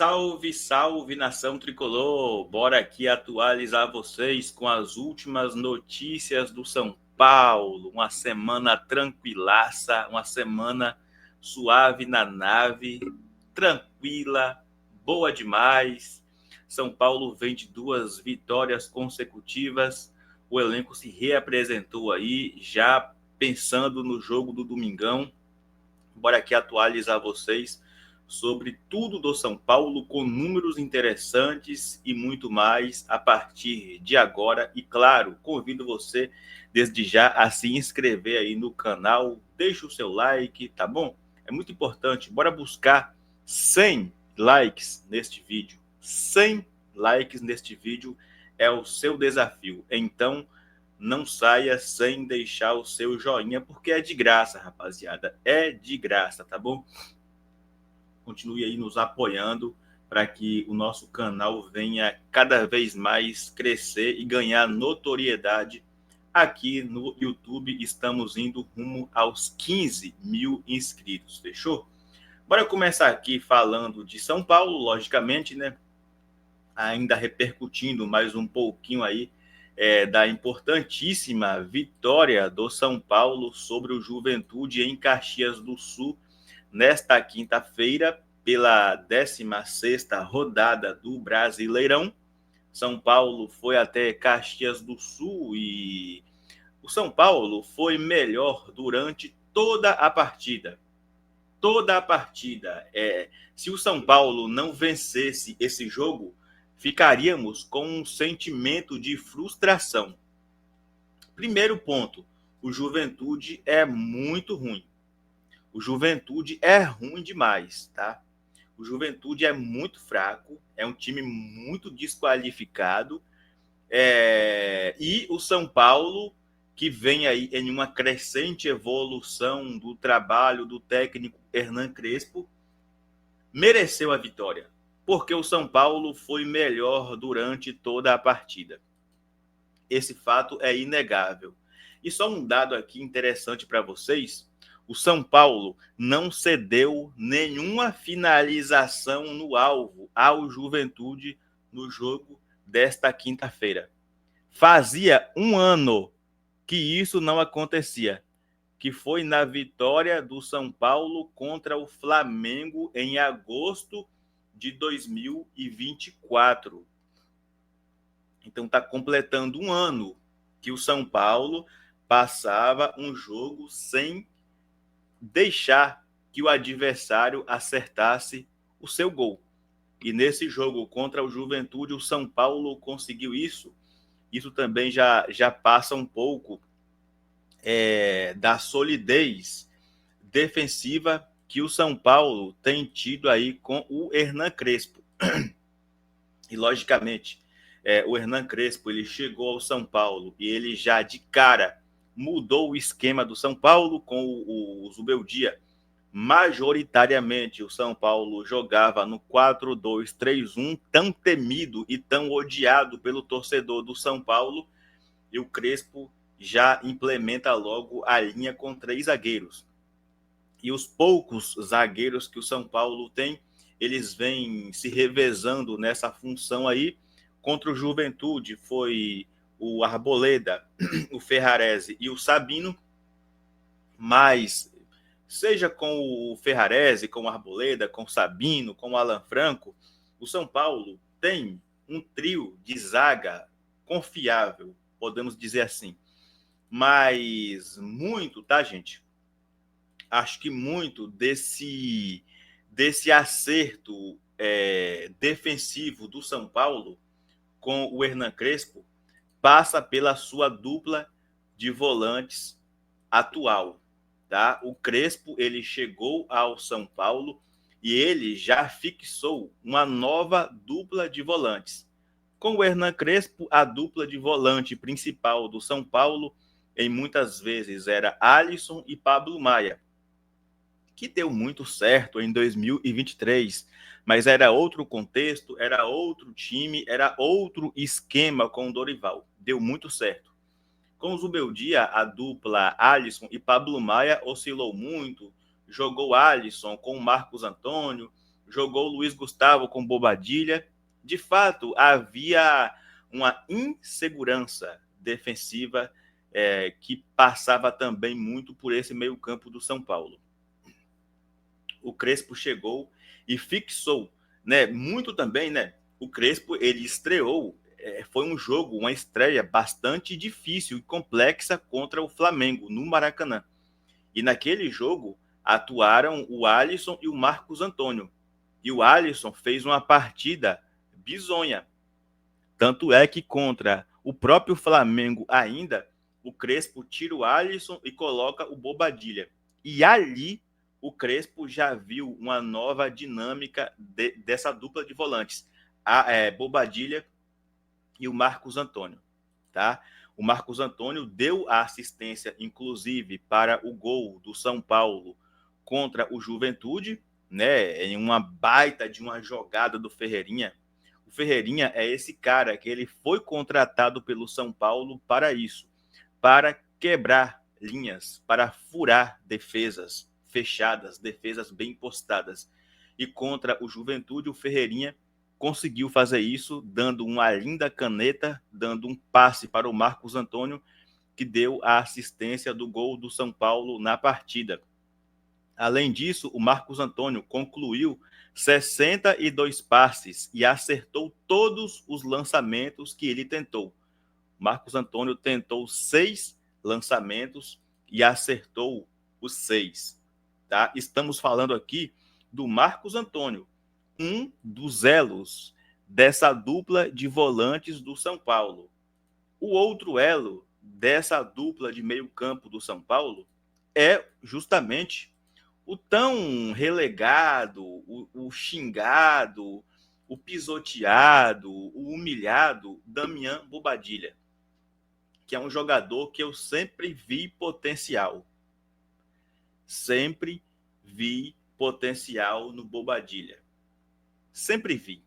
Salve, salve, nação tricolor! Bora aqui atualizar vocês com as últimas notícias do São Paulo. Uma semana tranquilaça, uma semana suave na nave, tranquila, boa demais. São Paulo vem de 2 vitórias consecutivas. O elenco se reapresentou aí, já pensando no jogo do Domingão. Bora aqui atualizar vocês sobre tudo do São Paulo, com números interessantes e muito mais a partir de agora. E claro, convido você desde já a se inscrever aí no canal, deixa o seu like, tá bom? É muito importante, bora buscar 100 likes neste vídeo. 100 likes neste vídeo é o seu desafio. Então, não saia sem deixar o seu joinha, porque é de graça, rapaziada. É de graça, tá bom? Continue aí nos apoiando para que o nosso canal venha cada vez mais crescer e ganhar notoriedade. Aqui no YouTube estamos indo rumo aos 15 mil inscritos, fechou? Bora começar aqui falando de São Paulo, logicamente, né? Ainda repercutindo mais um pouquinho aí da importantíssima vitória do São Paulo sobre o Juventude em Caxias do Sul nesta quinta-feira, pela 16ª rodada do Brasileirão. São Paulo foi até Caxias do Sul e o São Paulo foi melhor durante toda a partida. Toda a partida. Se o São Paulo não vencesse esse jogo, ficaríamos com um sentimento de frustração. Primeiro ponto, o Juventude é muito ruim. O Juventude é ruim demais, tá? O Juventude é muito fraco, é um time muito desqualificado. E o São Paulo, que vem aí em uma crescente evolução do trabalho do técnico Hernan Crespo, mereceu a vitória, porque o São Paulo foi melhor durante toda a partida. Esse fato é inegável. E só um dado aqui interessante para vocês: o São Paulo não cedeu nenhuma finalização no alvo ao Juventude no jogo desta quinta-feira. Fazia um ano que isso não acontecia, que foi na vitória do São Paulo contra o Flamengo em agosto de 2024. Então está completando um ano que o São Paulo passava um jogo sem deixar que o adversário acertasse o seu gol. E nesse jogo contra o Juventude, o São Paulo conseguiu isso. Isso também já passa um pouco da solidez defensiva que o São Paulo tem tido aí com o Hernan Crespo. E, logicamente, o Hernan Crespo ele chegou ao São Paulo e ele já de cara mudou o esquema do São Paulo com o Zubeldia. Majoritariamente o São Paulo jogava no 4-2-3-1, tão temido e tão odiado pelo torcedor do São Paulo, e o Crespo já implementa logo a linha com 3 zagueiros. E os poucos zagueiros que o São Paulo tem, eles vêm se revezando nessa função aí. Contra o Juventude foi o Arboleda, o Ferrarese e o Sabino, mas seja com o Ferrarese, com o Arboleda, com o Sabino, com o Alan Franco, o São Paulo tem um trio de zaga confiável, podemos dizer assim. Mas muito, tá, gente? Acho que muito desse acerto defensivo do São Paulo com o Hernan Crespo passa pela sua dupla de volantes atual, tá? O Crespo ele chegou ao São Paulo e ele já fixou uma nova dupla de volantes. Com o Hernan Crespo, a dupla de volante principal do São Paulo em muitas vezes era Alisson e Pablo Maia, que deu muito certo em 2023, mas era outro contexto, era outro time, era outro esquema com o Dorival. Deu muito certo. Com o Zubeldia, a dupla Alisson e Pablo Maia oscilou muito. Jogou Alisson com o Marcos Antônio, jogou o Luiz Gustavo com Bobadilha. De fato, havia uma insegurança defensiva que passava também muito por esse meio-campo do São Paulo. O Crespo chegou e fixou, né? Muito também, né? O Crespo, ele estreou, foi um jogo, uma estreia bastante difícil e complexa contra o Flamengo, no Maracanã. E naquele jogo atuaram o Alisson e o Marcos Antônio. E o Alisson fez uma partida bizonha. Tanto é que contra o próprio Flamengo ainda, o Crespo tira o Alisson e coloca o Bobadilha. E ali o Crespo já viu uma nova dinâmica dessa dupla de volantes. A Bobadilha e o Marcos Antônio. Tá? O Marcos Antônio deu a assistência, inclusive, para o gol do São Paulo contra o Juventude, né? Em uma baita de uma jogada do Ferreirinha. O Ferreirinha é esse cara que ele foi contratado pelo São Paulo para isso, para quebrar linhas, para furar defesas fechadas, defesas bem postadas. E contra o Juventude, o Ferreirinha conseguiu fazer isso, dando uma linda caneta, dando um passe para o Marcos Antônio, que deu a assistência do gol do São Paulo na partida. Além disso, o Marcos Antônio concluiu 62 passes e acertou todos os lançamentos que ele tentou. Marcos Antônio tentou 6 lançamentos e acertou os 6. Tá? Estamos falando aqui do Marcos Antônio, um dos elos dessa dupla de volantes do São Paulo. O outro elo dessa dupla de meio-campo do São Paulo é justamente o tão relegado, o xingado, o pisoteado, o humilhado Damian Bobadilha, que é um jogador que eu sempre vi potencial. Sempre vi potencial no Bobadilha. Sempre vi.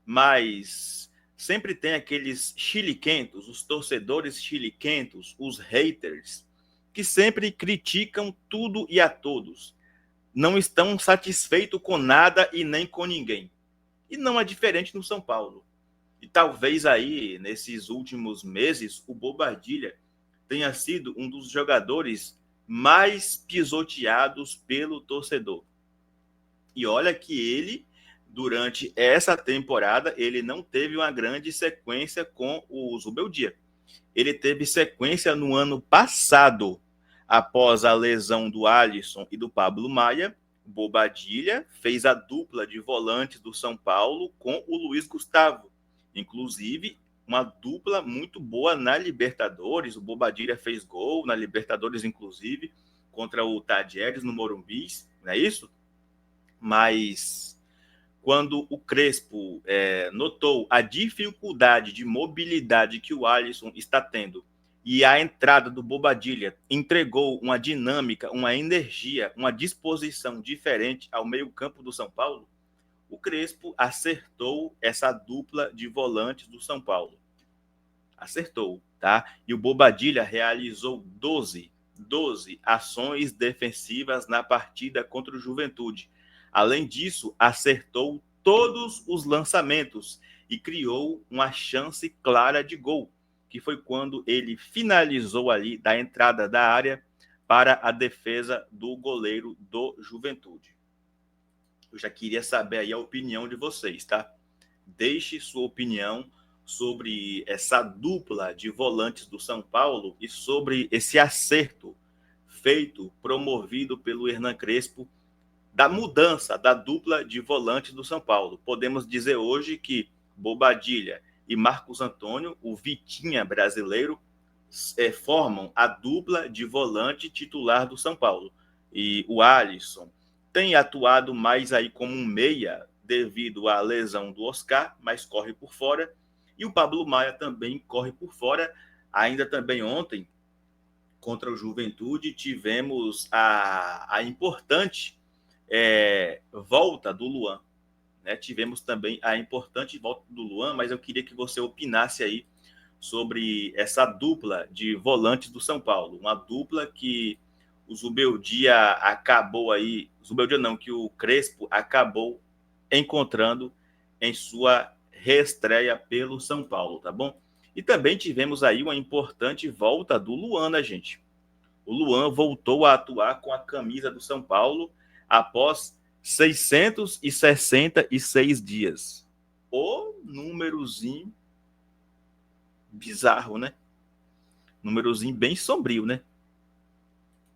Mas sempre tem aqueles chiliquentos, os torcedores chiliquentos, os haters, que sempre criticam tudo e a todos. Não estão satisfeitos com nada e nem com ninguém. E não é diferente no São Paulo. E talvez aí, nesses últimos meses, o Bobadilha tenha sido um dos jogadores mais pisoteados pelo torcedor. E olha que ele, durante essa temporada, ele não teve uma grande sequência com o Zubeldia. Ele teve sequência no ano passado, após a lesão do Alisson e do Pablo Maia. Bobadilha fez a dupla de volantes do São Paulo com o Luiz Gustavo. Inclusive, uma dupla muito boa na Libertadores. O Bobadilha fez gol na Libertadores, inclusive, contra o Tadieres no Morumbi, não é isso? Mas quando o Crespo notou a dificuldade de mobilidade que o Alisson está tendo e a entrada do Bobadilha entregou uma dinâmica, uma energia, uma disposição diferente ao meio-campo do São Paulo, o Crespo acertou essa dupla de volantes do São Paulo. Acertou, tá? E o Bobadilha realizou 12 ações defensivas na partida contra o Juventude. Além disso, acertou todos os lançamentos e criou uma chance clara de gol, que foi quando ele finalizou ali da entrada da área para a defesa do goleiro do Juventude. Eu já queria saber aí a opinião de vocês, tá? Deixe sua opinião sobre essa dupla de volantes do São Paulo e sobre esse acerto feito, promovido pelo Hernan Crespo, da mudança da dupla de volantes do São Paulo. Podemos dizer hoje que Bobadilha e Marcos Antônio, o Vitinha brasileiro, formam a dupla de volante titular do São Paulo. E o Alisson tem atuado mais aí como um meia devido à lesão do Oscar, mas corre por fora. E o Pablo Maia também corre por fora. Ainda também ontem, contra o Juventude, tivemos a importante volta do Luan. Né? Tivemos também a importante volta do Luan, mas eu queria que você opinasse aí sobre essa dupla de volantes do São Paulo. Uma dupla que o Zubeldia acabou aí... Zubeldia não, que o Crespo acabou encontrando em sua reestreia pelo São Paulo, tá bom? E também tivemos aí uma importante volta do Luan, né, gente? O Luan voltou a atuar com a camisa do São Paulo após 666 dias. O númerozinho bizarro, né? Númerozinho bem sombrio, né?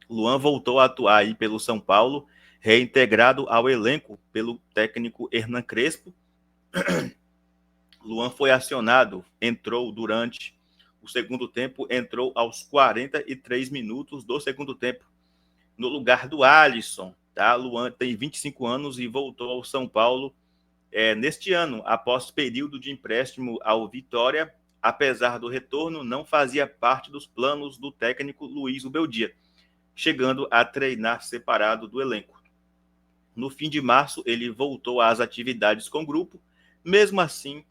Luan voltou a atuar aí pelo São Paulo, reintegrado ao elenco pelo técnico Hernan Crespo. Luan foi acionado, entrou durante o segundo tempo, entrou aos 43 minutos do segundo tempo, no lugar do Alisson. Tá? Luan tem 25 anos e voltou ao São Paulo neste ano, após período de empréstimo ao Vitória. Apesar do retorno, não fazia parte dos planos do técnico Luiz Ubeldia, chegando a treinar separado do elenco. No fim de março, ele voltou às atividades com o grupo, mesmo assim,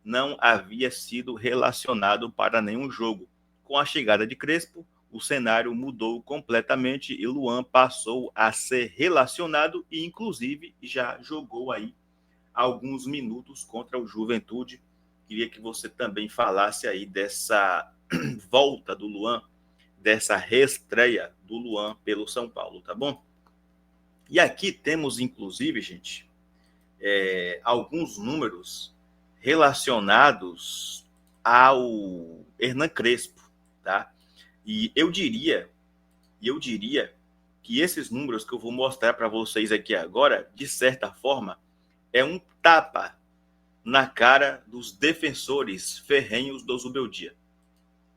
não havia sido relacionado para nenhum jogo. Com a chegada de Crespo, o cenário mudou completamente e Luan passou a ser relacionado e, inclusive, já jogou aí alguns minutos contra o Juventude. Queria que você também falasse aí dessa volta do Luan, dessa reestreia do Luan pelo São Paulo, tá bom? E aqui temos, inclusive, gente, alguns números relacionados ao Hernan Crespo, tá? E eu diria que esses números que eu vou mostrar para vocês aqui agora, de certa forma, é um tapa na cara dos defensores ferrenhos do Zubeldia,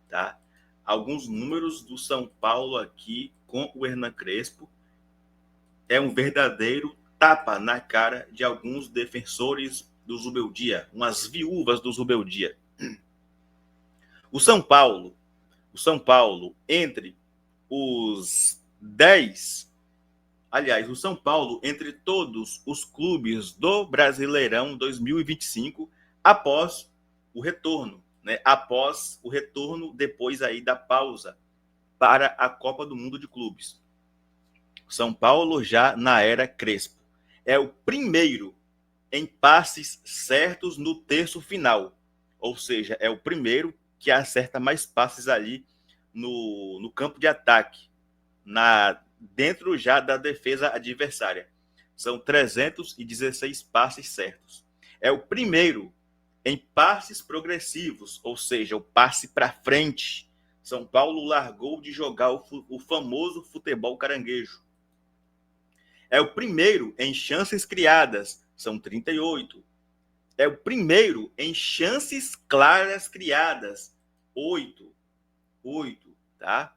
tá? Alguns números do São Paulo aqui com o Hernan Crespo é um verdadeiro tapa na cara de alguns defensores do Zubeldia, umas viúvas do Zubeldia. O São Paulo, entre os 10, aliás, o São Paulo, entre todos os clubes do Brasileirão 2025, após o retorno, né? Após o retorno, depois aí da pausa para a Copa do Mundo de Clubes. São Paulo já na era Crespo. É o primeiro em passes certos no terço final. Ou seja, é o primeiro que acerta mais passes ali no campo de ataque, dentro já da defesa adversária. São 316 passes certos. É o primeiro em passes progressivos, ou seja, o passe para frente. São Paulo largou de jogar o famoso futebol caranguejo. É o primeiro em chances criadas, são 38. É o primeiro em chances claras criadas, 8. Tá?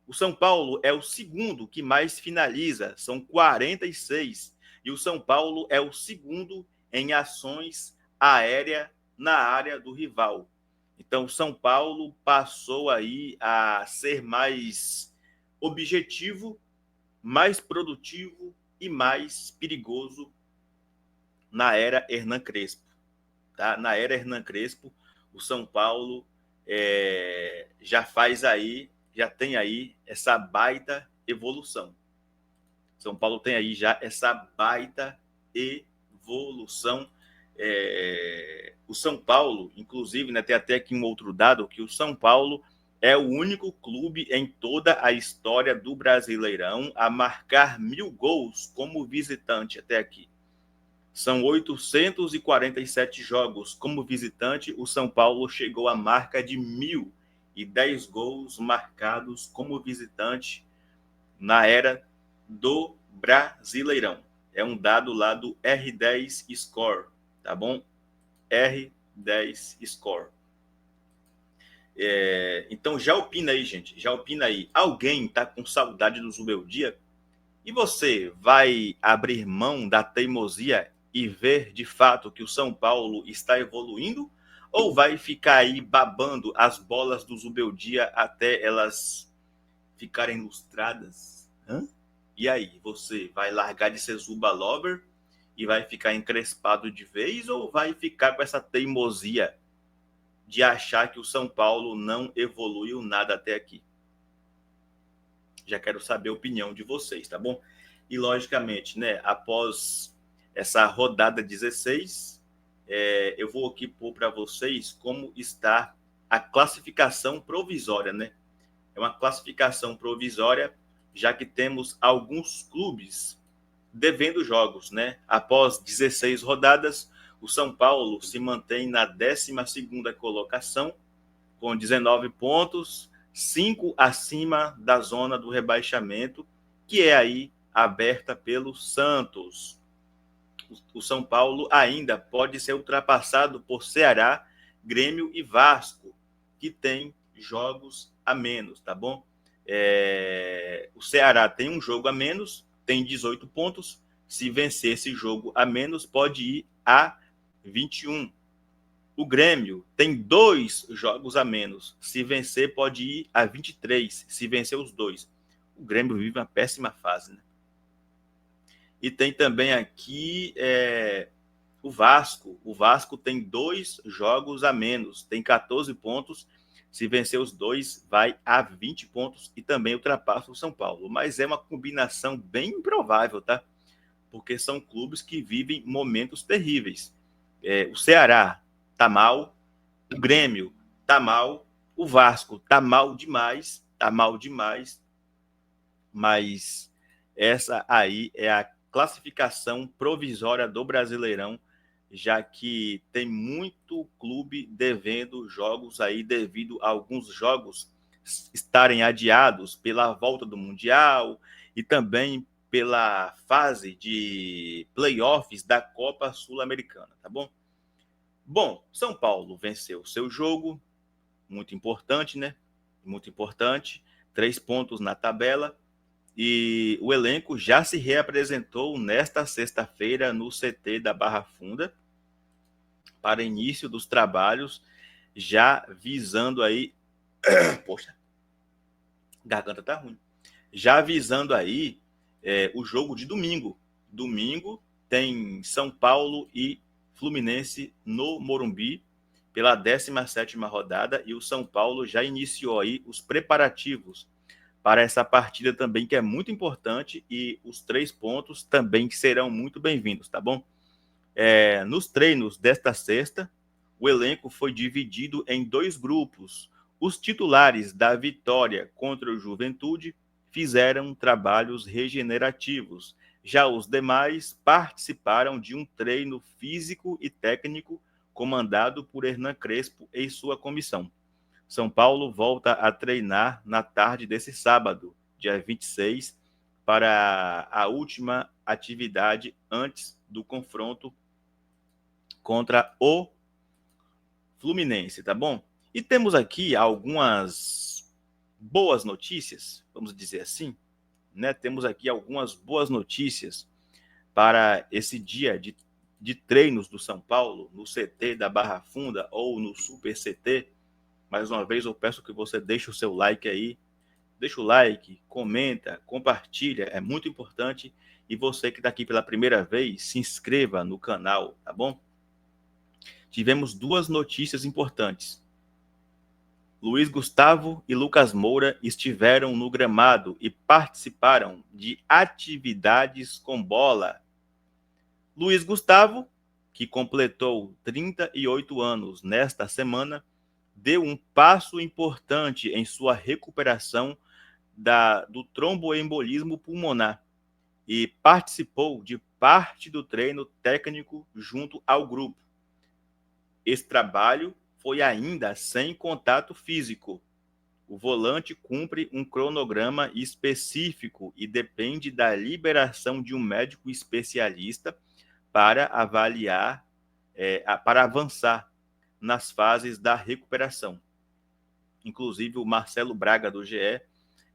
O São Paulo é o segundo que mais finaliza, são 46. E o São Paulo é o segundo em ações aéreas na área do rival. Então, o São Paulo passou aí a ser mais objetivo, mais produtivo e mais perigoso na era Hernan Crespo. Tá? Na era Hernan Crespo, o São Paulo já tem aí essa baita evolução. São Paulo tem aí já essa baita evolução. O São Paulo, inclusive, né, tem até aqui um outro dado, que o São Paulo é o único clube em toda a história do Brasileirão a marcar 1.000 gols como visitante até aqui. São 847 jogos como visitante. O São Paulo chegou à marca de 1.010 gols marcados como visitante na era do Brasileirão. É um dado lá do R10 Score, tá bom? R10 Score. Então já opina aí, gente. Já opina aí. Alguém tá com saudade do Zubeldia? E você vai abrir mão da teimosia e ver de fato que o São Paulo está evoluindo? Ou vai ficar aí babando as bolas do Zubeldia até elas ficarem lustradas? E aí, você vai largar de ser Zuba Lover e vai ficar encrespado de vez? Ou vai ficar com essa teimosia de achar que o São Paulo não evoluiu nada até aqui? Já quero saber a opinião de vocês, tá bom? E, logicamente, né, após essa rodada 16, eu vou aqui pôr para vocês como está a classificação provisória, né? É uma classificação provisória, já que temos alguns clubes devendo jogos, né? Após 16 rodadas, o São Paulo se mantém na 12ª colocação, com 19 pontos, 5 acima da zona do rebaixamento, que é aí aberta pelo Santos. O São Paulo ainda pode ser ultrapassado por Ceará, Grêmio e Vasco, que tem jogos a menos, tá bom? O Ceará tem um jogo a menos, tem 18 pontos. Se vencer esse jogo a menos, pode ir a 21. O Grêmio tem 2 jogos a menos. Se vencer, pode ir a 23. Se vencer os 2. O Grêmio vive uma péssima fase, né? E tem também aqui o Vasco. O Vasco tem 2 jogos a menos. Tem 14 pontos. Se vencer os 2, vai a 20 pontos e também ultrapassa o São Paulo. Mas é uma combinação bem improvável, tá? Porque são clubes que vivem momentos terríveis. O Ceará tá mal, o Grêmio tá mal, o Vasco tá mal demais, mas essa aí é a classificação provisória do Brasileirão, já que tem muito clube devendo jogos aí devido a alguns jogos estarem adiados pela volta do Mundial e também pela fase de playoffs da Copa Sul-Americana, tá bom? Bom, São Paulo venceu o seu jogo, muito importante, né? Muito importante, 3 pontos na tabela, e o elenco já se reapresentou nesta sexta-feira no CT da Barra Funda para início dos trabalhos, já visando aí, poxa, garganta tá ruim, já visando aí o jogo de domingo. Domingo tem São Paulo e Fluminense no Morumbi pela 17ª rodada, e o São Paulo já iniciou aí os preparativos para essa partida também, que é muito importante, e os 3 pontos também serão muito bem-vindos, tá bom? Nos treinos desta sexta, o elenco foi dividido em 2 grupos. Os titulares da vitória contra o Juventude fizeram trabalhos regenerativos. Já os demais participaram de um treino físico e técnico comandado por Hernan Crespo e sua comissão. São Paulo volta a treinar na tarde desse sábado, dia 26, para a última atividade antes do confronto contra o Fluminense, tá bom? E temos aqui algumas boas notícias, vamos dizer assim, né? Temos aqui algumas boas notícias para esse dia de treinos do São Paulo, no CT da Barra Funda ou no Super CT. Mais uma vez, eu peço que você deixe o seu like aí. Deixa o like, comenta, compartilha, é muito importante. E você que está aqui pela primeira vez, se inscreva no canal, tá bom? Tivemos 2 notícias importantes. Luiz Gustavo e Lucas Moura estiveram no gramado e participaram de atividades com bola. Luiz Gustavo, que completou 38 anos nesta semana, deu um passo importante em sua recuperação do tromboembolismo pulmonar e participou de parte do treino técnico junto ao grupo. Esse trabalho foi ainda sem contato físico. O volante cumpre um cronograma específico e depende da liberação de um médico especialista para avaliar, para avançar nas fases da recuperação. Inclusive, o Marcelo Braga, do GE,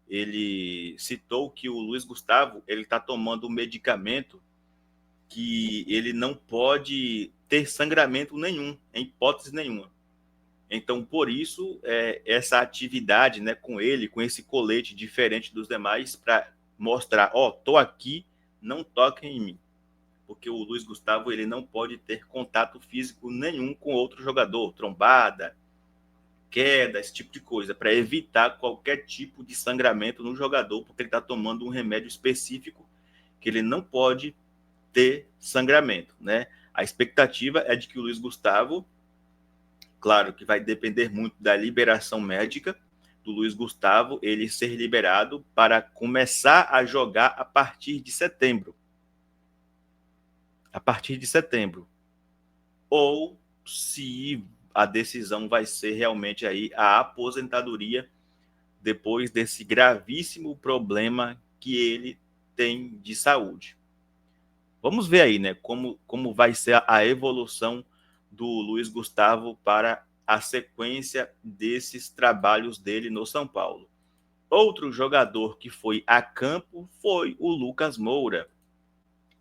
ele citou que o Luiz Gustavo ele está tomando um medicamento que ele não pode ter sangramento nenhum, em hipótese nenhuma. Então, por isso, essa atividade, né, com ele, com esse colete diferente dos demais, para mostrar, tô aqui, não toquem em mim. Porque o Luiz Gustavo ele não pode ter contato físico nenhum com outro jogador, trombada, queda, esse tipo de coisa, para evitar qualquer tipo de sangramento no jogador, porque ele está tomando um remédio específico que ele não pode ter sangramento, né? A expectativa é de que o Luiz Gustavo, claro que vai depender muito da liberação médica do Luiz Gustavo, ele ser liberado para começar a jogar a partir de setembro. A partir de setembro. Ou se a decisão vai ser realmente aí a aposentadoria depois desse gravíssimo problema que ele tem de saúde. Vamos ver aí, né, como vai ser a evolução do Luiz Gustavo para a sequência desses trabalhos dele no São Paulo. Outro jogador que foi a campo foi o Lucas Moura.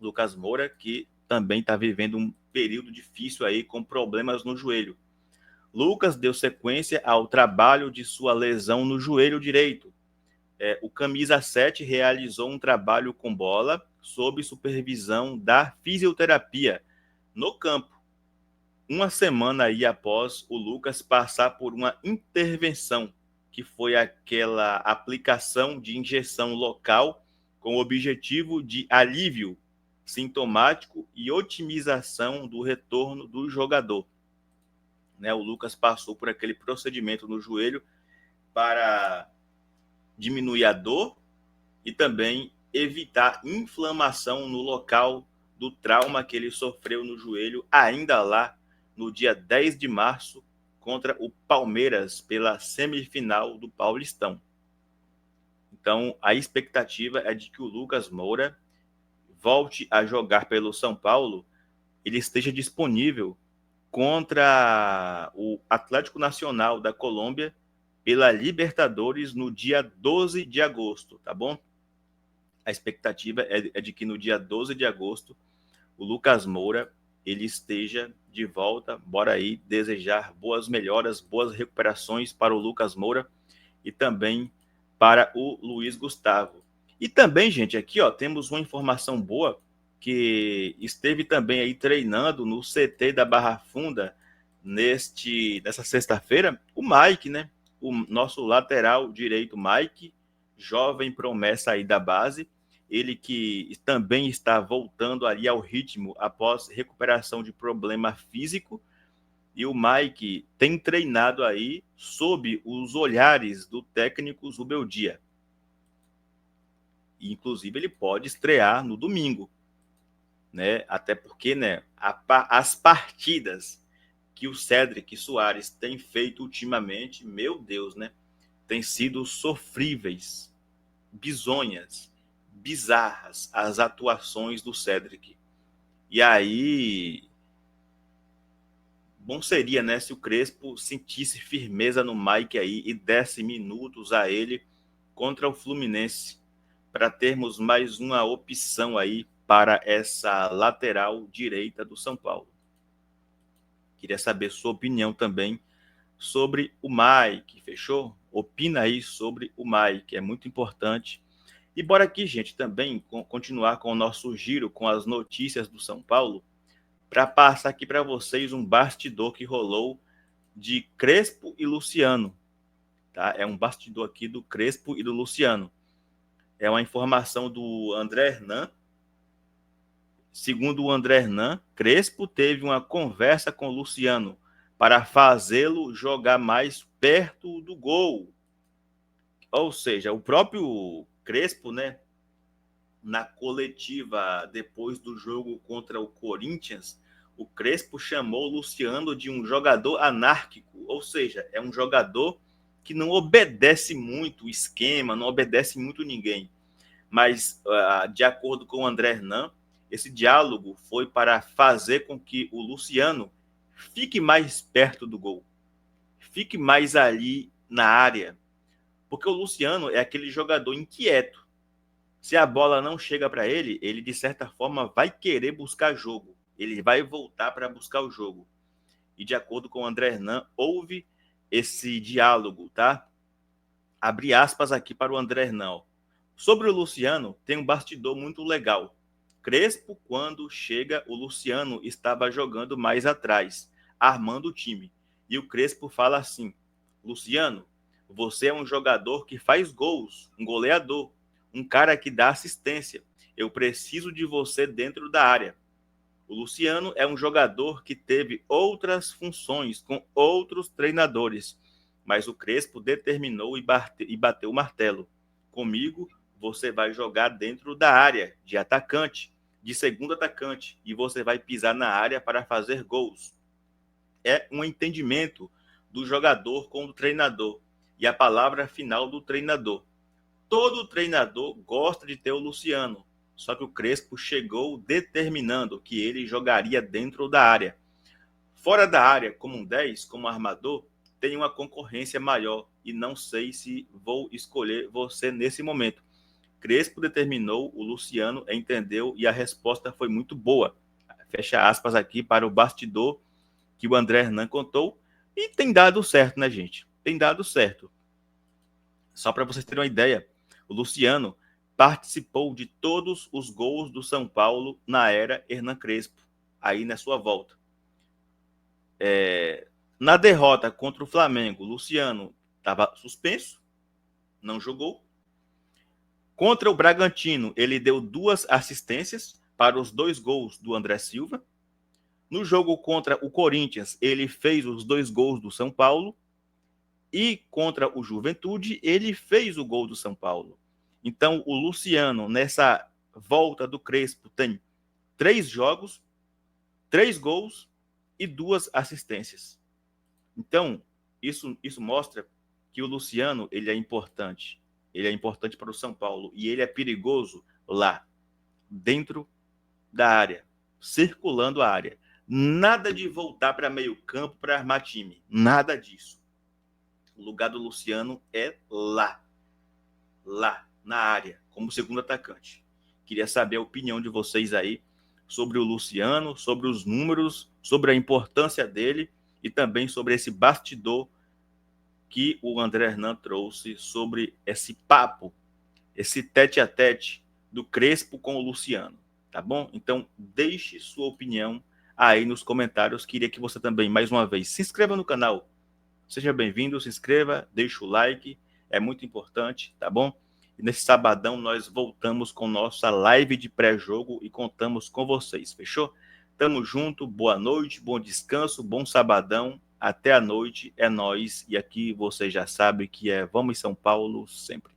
Lucas Moura, que também está vivendo um período difícil aí com problemas no joelho. Lucas deu sequência ao trabalho de sua lesão no joelho direito. O camisa 7 realizou um trabalho com bola sob supervisão da fisioterapia no campo. Uma semana aí após o Lucas passar por uma intervenção, que foi aquela aplicação de injeção local com o objetivo de alívio sintomático e otimização do retorno do jogador. Né, o Lucas passou por aquele procedimento no joelho para diminuir a dor e também evitar inflamação no local do trauma que ele sofreu no joelho, ainda lá no dia 10 de março, contra o Palmeiras, pela semifinal do Paulistão. Então, a expectativa é de que o Lucas Moura volte a jogar pelo São Paulo, ele esteja disponível contra o Atlético Nacional da Colômbia pela Libertadores no dia 12 de agosto, tá bom? A expectativa é de que no dia 12 de agosto o Lucas Moura ele esteja de volta. Bora aí desejar boas melhoras, boas recuperações para o Lucas Moura e também para o Luiz Gustavo. E também, gente, aqui ó, temos uma informação boa que esteve também aí treinando no CT da Barra Funda nessa sexta-feira, o Mike, né? O nosso lateral direito, Mike, jovem promessa aí da base, ele que também está voltando ali ao ritmo após recuperação de problema físico, e o Mike tem treinado aí sob os olhares do técnico Zubeldia. E, inclusive, ele pode estrear no domingo, né? Até porque, né, as partidas que o Cédric Soares tem feito ultimamente, meu Deus, né? Tem sido sofríveis, bizonhas, bizarras as atuações do Cédric. E aí, bom seria, né, se o Crespo sentisse firmeza no Mike aí e desse minutos a ele contra o Fluminense, para termos mais uma opção aí para essa lateral direita do São Paulo. Queria saber sua opinião também sobre o Mike, fechou? Opina aí sobre o Mike, é muito importante. E bora aqui, gente, também continuar com o nosso giro com as notícias do São Paulo, para passar aqui para vocês um bastidor que rolou de Crespo e Luciano. Tá? É um bastidor aqui do Crespo e do Luciano. É uma informação do André Hernan. Segundo o André Hernan, Crespo teve uma conversa com o Luciano para fazê-lo jogar mais perto do gol. Ou seja, o próprio Crespo, né, na coletiva depois do jogo contra o Corinthians, o Crespo chamou o Luciano de um jogador anárquico, ou seja, é um jogador que não obedece muito o esquema, não obedece muito ninguém. Mas, de acordo com o André Hernan, esse diálogo foi para fazer com que o Luciano fique mais perto do gol, fique mais ali na área, porque o Luciano é aquele jogador inquieto. Se a bola não chega para ele, ele de certa forma vai querer buscar jogo, ele vai voltar para buscar o jogo. E de acordo com o André Hernan, houve esse diálogo, tá? Abre aspas aqui para o André Hernan. Sobre o Luciano, tem um bastidor muito legal. Crespo, quando chega, o Luciano estava jogando mais atrás, armando o time. E o Crespo fala assim: Luciano, você é um jogador que faz gols, um goleador, um cara que dá assistência. Eu preciso de você dentro da área. O Luciano é um jogador que teve outras funções com outros treinadores, mas o Crespo determinou e bateu o martelo. Comigo, você vai jogar dentro da área, de atacante, de segundo atacante, e você vai pisar na área para fazer gols. É um entendimento do jogador com o treinador e a palavra final do treinador. Todo treinador gosta de ter o Luciano, só que o Crespo chegou determinando que ele jogaria dentro da área. Fora da área, como um 10, como armador, tem uma concorrência maior e não sei se vou escolher você nesse momento. Crespo determinou, o Luciano entendeu e a resposta foi muito boa. Fecha aspas aqui para o bastidor que o André Hernan contou e tem dado certo, né, gente? Tem dado certo. Só para vocês terem uma ideia, o Luciano participou de todos os gols do São Paulo na era Hernan Crespo, aí na sua volta. Na derrota contra o Flamengo, o Luciano estava suspenso, não jogou. Contra o Bragantino, ele deu 2 assistências para os 2 gols do André Silva. No jogo contra o Corinthians, ele fez os 2 gols do São Paulo. E contra o Juventude, ele fez o gol do São Paulo. Então, o Luciano, nessa volta do Crespo, tem 3 jogos, 3 gols e 2 assistências. Então, isso mostra que o Luciano ele é importante. Ele é importante para o São Paulo e ele é perigoso lá, dentro da área, circulando a área. Nada de voltar para meio campo para armar time. Nada disso. O lugar do Luciano é lá, na área, como segundo atacante. Queria saber a opinião de vocês aí sobre o Luciano, sobre os números, sobre a importância dele e também sobre esse bastidor que o André Hernan trouxe sobre esse papo, esse tete-a-tete do Crespo com o Luciano, tá bom? Então, deixe sua opinião aí nos comentários. Queria que você também, mais uma vez, se inscreva no canal. Seja bem-vindo, se inscreva, deixa o like, é muito importante, tá bom? E nesse sabadão nós voltamos com nossa live de pré-jogo e contamos com vocês, fechou? Tamo junto, boa noite, bom descanso, bom sabadão, até a noite, é nóis. E aqui você já sabe que é Vamos São Paulo sempre.